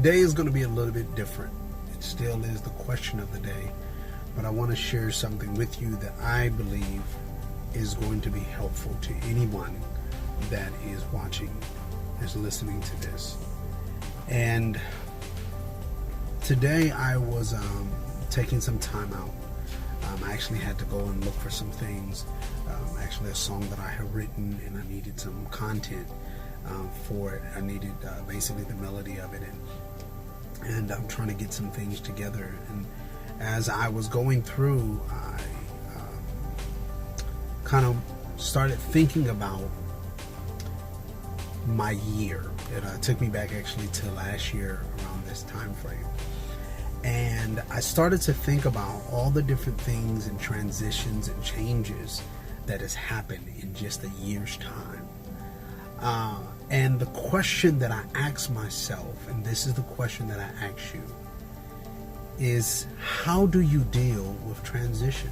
Today is going to be a little bit different. It still is the question of the day, but I want to share something with you that I believe is going to be helpful to anyone that is watching, is listening to this. And today I was taking some time out. I actually had to go and look for some things. Actually, a song that I had written, and I needed some content for it. I needed basically the melody of it, and I'm trying to get some things together. And as I was going through, I kind of started thinking about my year. It took me back actually to last year around this time frame. And I started to think about all the different things and transitions and changes that has happened in just a year's time. And the question that I asked myself, and this is the question that I ask you, is how do you deal with transition?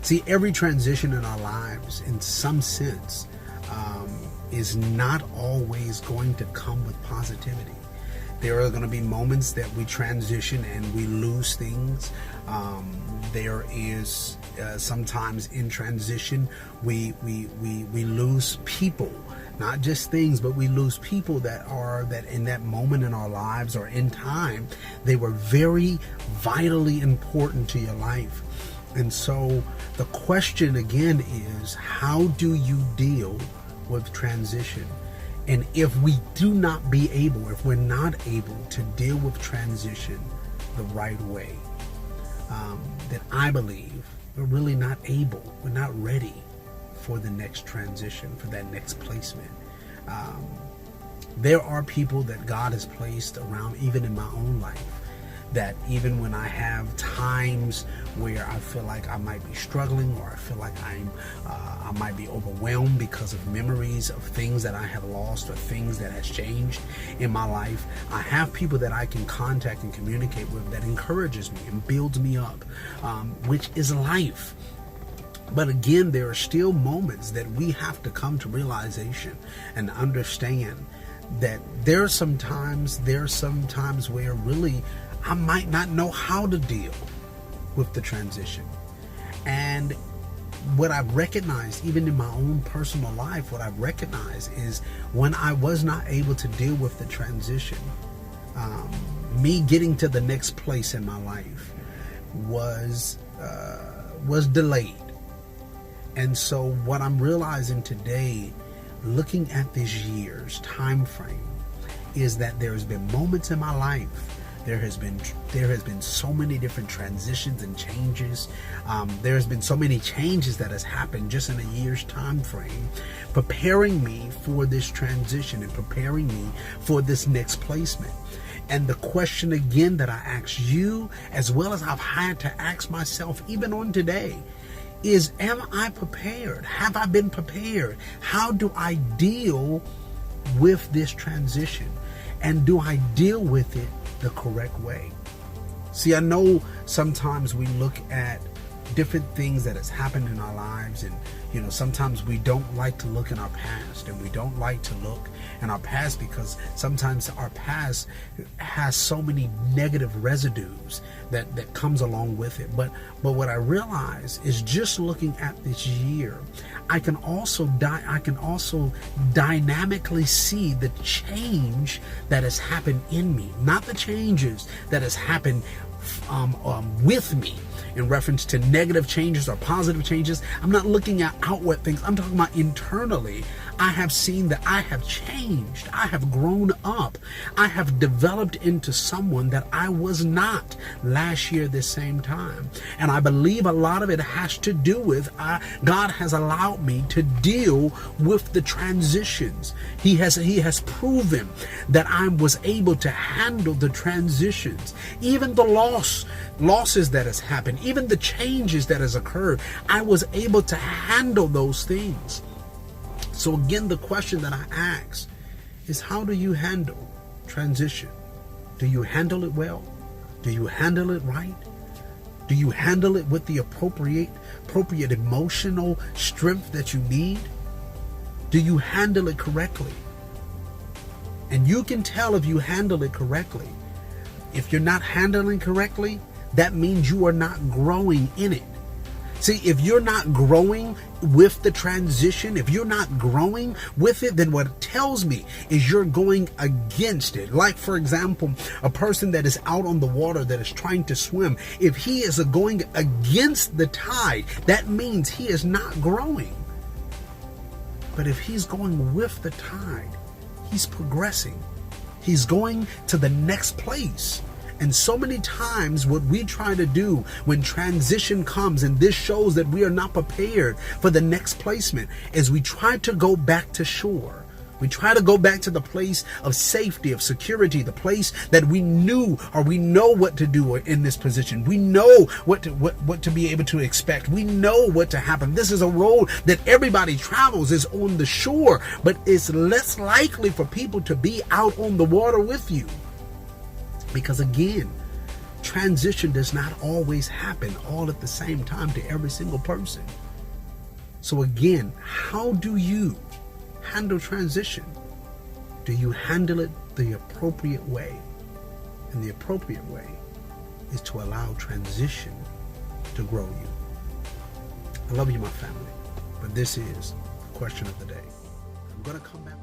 See, every transition in our lives, in some sense, is not always going to come with positivity. There are going to be moments that we transition and we lose things. There is sometimes in transition we lose people, not just things, but we lose people that in that moment in our lives or in time, they were very vitally important to your life. And so the question again is, how do you deal with transition? And if we're not able to deal with transition the right way, then I believe we're really not able, we're not ready for the next transition, for that next placement. There are people that God has placed around, even in my own life, that even when I have times where I feel like I might be struggling, or I feel like I might be overwhelmed because of memories of things that I have lost or things that has changed in my life, I have people that I can contact and communicate with that encourages me and builds me up, which is life. But again, there are still moments that we have to come to realization and understand that there are some times where really I might not know how to deal with the transition. And what I've recognized, even in my own personal life, what I've recognized is when I was not able to deal with the transition, me getting to the next place in my life was delayed. And so what I'm realizing today, looking at this year's time frame, is that there's been moments in my life, there has been so many different transitions and changes. There has been so many changes that has happened just in a year's time frame, preparing me for this transition and preparing me for this next placement. And the question again that I ask you, as well as I've had to ask myself even on today, is, am I prepared? Have I been prepared? How do I deal with this transition? And do I deal with it the correct way? See, I know sometimes we look at different things that has happened in our lives, and sometimes we don't like to look in our past, and we don't like to look in our past because sometimes our past has so many negative residues that comes along with it. But what I realize is, just looking at this year, I can also dynamically see the change that has happened in me, not the changes that has happened with me in reference to negative changes or positive changes. I'm not looking at outward things. I'm talking about internally. I have seen that I have changed. I have grown up. I have developed into someone that I was not last year this same time. And I believe a lot of it has to do with God has allowed me to deal with the transitions. He has proven that I was able to handle the transitions, even the losses that has happened, even the changes that has occurred. I was able to handle those things. So again, the question that I ask is, how do you handle transition? Do you handle it well? Do you handle it right? Do you handle it with the appropriate emotional strength that you need? Do you handle it correctly? And you can tell if you handle it correctly. If you're not handling correctly, that means you are not growing in it. See, if you're not growing with the transition, if you're not growing with it, then what it tells me is you're going against it. Like, for example, a person that is out on the water that is trying to swim, if he is going against the tide, that means he is not growing. But if he's going with the tide, he's progressing. He's going to the next place. And so many times what we try to do when transition comes, and this shows that we are not prepared for the next placement, is we try to go back to shore. We try to go back to the place of safety, of security, the place that we knew, or we know what to do in this position. We know what to be able to expect. We know what to happen. This is a road that everybody travels, is on the shore, but it's less likely for people to be out on the water with you. Because again, transition does not always happen all at the same time to every single person. So again, how do you handle transition? Do you handle it the appropriate way? And the appropriate way is to allow transition to grow you. I love you, my family, but this is the question of the day. I'm going to come back.